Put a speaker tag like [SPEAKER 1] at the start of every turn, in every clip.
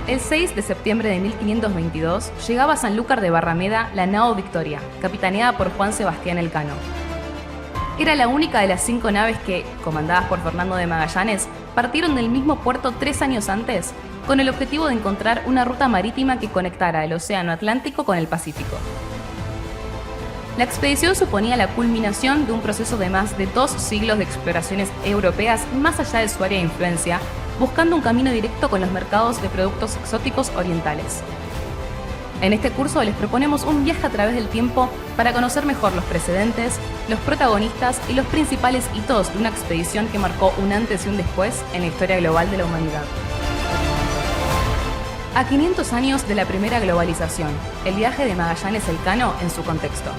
[SPEAKER 1] El 6 de septiembre de 1522 llegaba a Sanlúcar de Barrameda la nao Victoria, capitaneada por Juan Sebastián Elcano. Era la única de las 5 naves que, comandadas por Fernando de Magallanes, partieron del mismo puerto 3 años antes, con el objetivo de encontrar una ruta marítima que conectara el Océano Atlántico con el Pacífico. La expedición suponía la culminación de un proceso de más de 2 siglos de exploraciones europeas más allá de su área de influencia, buscando un camino directo con los mercados de productos exóticos orientales. En este curso les proponemos un viaje a través del tiempo para conocer mejor los precedentes, los protagonistas y los principales hitos de una expedición que marcó un antes y un después en la historia global de la humanidad. A 500 años de la primera globalización, el viaje de Magallanes Elcano en su contexto.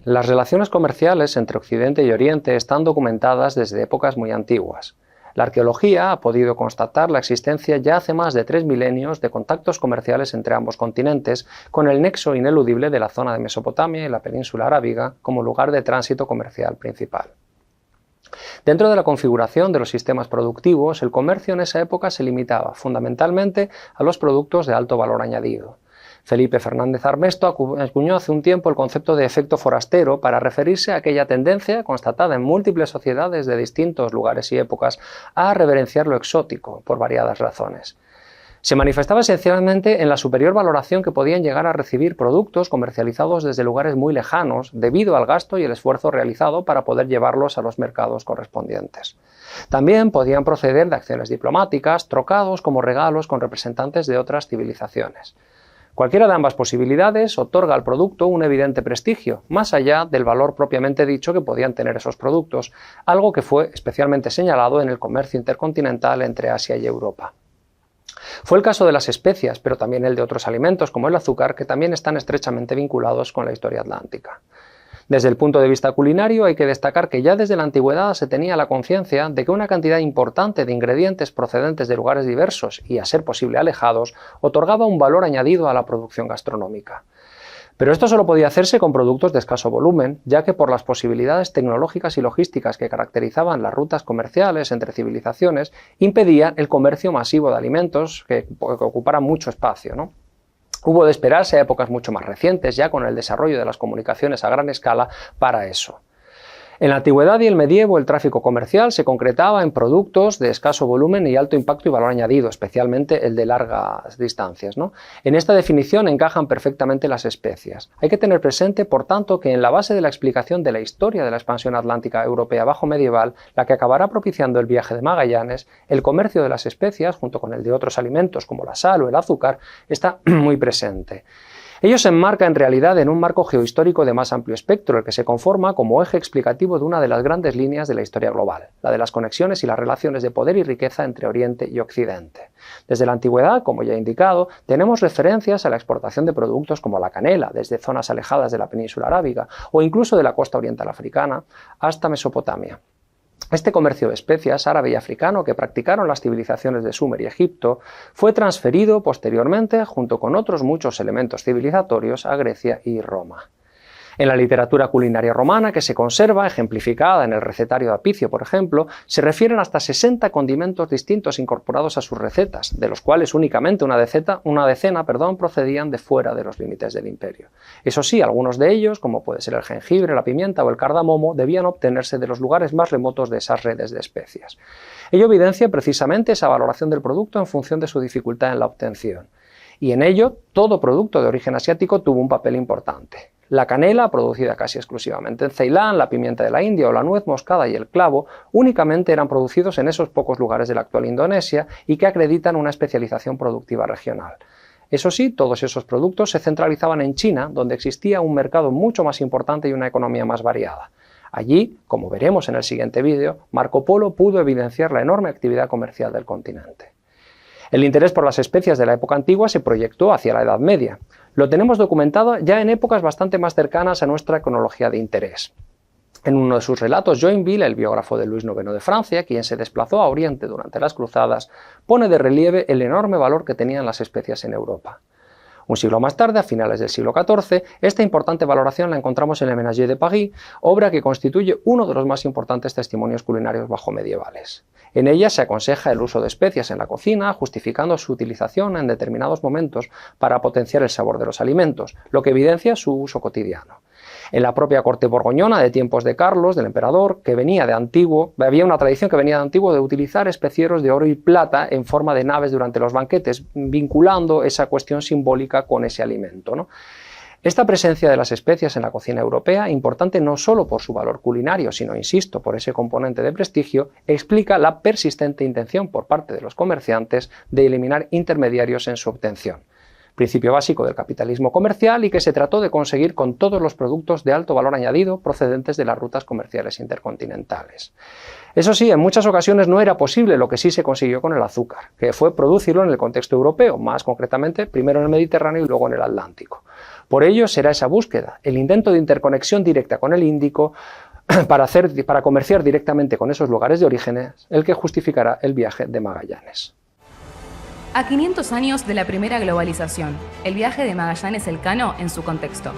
[SPEAKER 2] Las relaciones comerciales entre Occidente y Oriente están documentadas desde épocas muy antiguas. La arqueología ha podido constatar la existencia ya hace más de 3 milenios de contactos comerciales entre ambos continentes, con el nexo ineludible de la zona de Mesopotamia y la península arábiga como lugar de tránsito comercial principal. Dentro de la configuración de los sistemas productivos, el comercio en esa época se limitaba fundamentalmente a los productos de alto valor añadido. Felipe Fernández Armesto acuñó hace un tiempo el concepto de efecto forastero para referirse a aquella tendencia constatada en múltiples sociedades de distintos lugares y épocas a reverenciar lo exótico por variadas razones. Se manifestaba esencialmente en la superior valoración que podían llegar a recibir productos comercializados desde lugares muy lejanos debido al gasto y el esfuerzo realizado para poder llevarlos a los mercados correspondientes. También podían proceder de acciones diplomáticas, trocados como regalos con representantes de otras civilizaciones. Cualquiera de ambas posibilidades otorga al producto un evidente prestigio, más allá del valor propiamente dicho que podían tener esos productos, algo que fue especialmente señalado en el comercio intercontinental entre Asia y Europa. Fue el caso de las especias, pero también el de otros alimentos como el azúcar, que también están estrechamente vinculados con la historia atlántica. Desde el punto de vista culinario hay que destacar que ya desde la antigüedad se tenía la conciencia de que una cantidad importante de ingredientes procedentes de lugares diversos y a ser posible alejados otorgaba un valor añadido a la producción gastronómica. Pero esto solo podía hacerse con productos de escaso volumen, ya que por las posibilidades tecnológicas y logísticas que caracterizaban las rutas comerciales entre civilizaciones, impedían el comercio masivo de alimentos que ocuparan mucho espacio, ¿no? Hubo de esperarse a épocas mucho más recientes, ya con el desarrollo de las comunicaciones a gran escala, para eso. En la antigüedad y el medievo el tráfico comercial se concretaba en productos de escaso volumen y alto impacto y valor añadido, especialmente el de largas distancias, ¿no? En esta definición encajan perfectamente las especias. Hay que tener presente, por tanto, que en la base de la explicación de la historia de la expansión atlántica europea bajo medieval, la que acabará propiciando el viaje de Magallanes, el comercio de las especias, junto con el de otros alimentos como la sal o el azúcar, está muy presente. Ello se enmarca en realidad en un marco geohistórico de más amplio espectro, el que se conforma como eje explicativo de una de las grandes líneas de la historia global, la de las conexiones y las relaciones de poder y riqueza entre Oriente y Occidente. Desde la antigüedad, como ya he indicado, tenemos referencias a la exportación de productos como la canela, desde zonas alejadas de la península arábiga o incluso de la costa oriental africana hasta Mesopotamia. Este comercio de especias árabe y africano que practicaron las civilizaciones de Sumer y Egipto fue transferido posteriormente, junto con otros muchos elementos civilizatorios, a Grecia y Roma. En la literatura culinaria romana, que se conserva, ejemplificada en el recetario de Apicio, por ejemplo, se refieren hasta 60 condimentos distintos incorporados a sus recetas, de los cuales únicamente una decena procedían de fuera de los límites del imperio. Eso sí, algunos de ellos, como puede ser el jengibre, la pimienta o el cardamomo, debían obtenerse de los lugares más remotos de esas redes de especias. Ello evidencia precisamente esa valoración del producto en función de su dificultad en la obtención. Y en ello, todo producto de origen asiático tuvo un papel importante. La canela, producida casi exclusivamente en Ceilán, la pimienta de la India o la nuez moscada y el clavo, únicamente eran producidos en esos pocos lugares de la actual Indonesia y que acreditan una especialización productiva regional. Eso sí, todos esos productos se centralizaban en China, donde existía un mercado mucho más importante y una economía más variada. Allí, como veremos en el siguiente vídeo, Marco Polo pudo evidenciar la enorme actividad comercial del continente. El interés por las especias de la época antigua se proyectó hacia la Edad Media. Lo tenemos documentado ya en épocas bastante más cercanas a nuestra cronología de interés. En uno de sus relatos, Joinville, el biógrafo de Luis IX de Francia, quien se desplazó a Oriente durante las cruzadas, pone de relieve el enorme valor que tenían las especias en Europa. Un siglo más tarde, a finales del siglo XIV, esta importante valoración la encontramos en Le Ménager de Paris, obra que constituye uno de los más importantes testimonios culinarios bajo medievales. En ella se aconseja el uso de especias en la cocina, justificando su utilización en determinados momentos para potenciar el sabor de los alimentos, lo que evidencia su uso cotidiano. En la propia corte borgoñona de tiempos de Carlos, del emperador, había una tradición que venía de antiguo de utilizar especieros de oro y plata en forma de naves durante los banquetes, vinculando esa cuestión simbólica con ese alimento, ¿no? Esta presencia de las especias en la cocina europea, importante no solo por su valor culinario, sino, insisto, por ese componente de prestigio, explica la persistente intención por parte de los comerciantes de eliminar intermediarios en su obtención. Principio básico del capitalismo comercial y que se trató de conseguir con todos los productos de alto valor añadido procedentes de las rutas comerciales intercontinentales. Eso sí, en muchas ocasiones no era posible lo que sí se consiguió con el azúcar, que fue producirlo en el contexto europeo, más concretamente primero en el Mediterráneo y luego en el Atlántico. Por ello será esa búsqueda, el intento de interconexión directa con el Índico para comerciar directamente con esos lugares de orígenes, el que justificará el viaje de Magallanes.
[SPEAKER 1] A 500 años de la primera globalización, el viaje de Magallanes Elcano en su contexto.